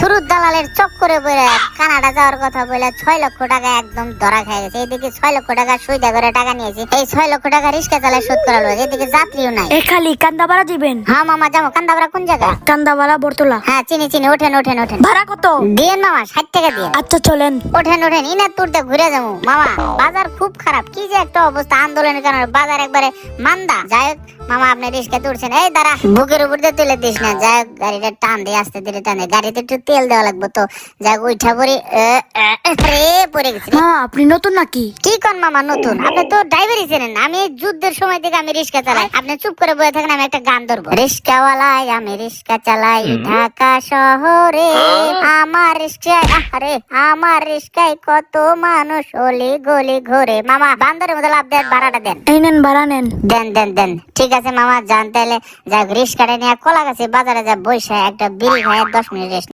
শুরুর দালালের চক্করে পড়ে কানাডা যাওয়ার কথা বলে 6 লক্ষ টাকা একদম ধরা খেয়ে গেছে। এদিকে 6 লক্ষ টাকা সুইদা করে টাকা নিয়েছি, এই 6 লক্ষ টাকা রিস্কা চালায় শোধ করা লাগবে। এদিকে যাত্রীও নাই। এ খালি কান্দাপাড়া দিবেন? হ্যাঁ মামা যাবো। কান্দাপাড়া কোন জায়গা? কান্দাপাড়া বর্তলা। হ্যাঁ চিনি চিনি, ওঠেন ওঠেন ওঠেন। ভাড়া কত? দিয়েন মামা, 60 টাকা দিয়েন। আচ্ছা চলেন। ওঠেন ওঠেন, ইনার তুরতে ঘুরে যাবো। মামা বাজার খুব খারাপ, কি যে একটা অবস্থা, আন্দোলনের কারণে বাজার একবারে মান্দা। যাই হোক মামা আপনি রিস্কা তুলছেন, এই দাঁড়া বুকের উপর দিয়ে তুলে দিস না। যাই হোক গাড়িটা টান দিয়ে আস্তে ধীরে টান দে, গাড়িতে একটু তেল দেওয়া লাগবে তো। যাই হোক উঠা পড়ি, পড়ে গেছি। হ্যাঁ আপনি নতুন নাকি? কি কোন মামা নতুন? আপনি তো ড্রাইভারই চেনেন না। আমি যুদ্ধের সময় থেকে আমি রিস্কা চালাই। আপনি চুপ করে বসে থাকেন, আমি একটা গান ধরবো। রিস্কাওয়ালাই আমি রিস্কা চালাই ঢাকা শহরে, আমার রিস্কায় আরে আমার রিস্কায় কত মানুষ অলি গলি ঘুরে। মামা বান্দরের মতো লাভ দেন, ভাড়াটা দেন। এই নেন ভাড়া নেন। দেন দেন দেন, ঠিক আছে মামা যান তাহলে। যাক রিস্কাটা নিয়ে কলা গাছে বাজারে যা বসে একটা বিড়ি খায় 10 মিনিট রেস্ট।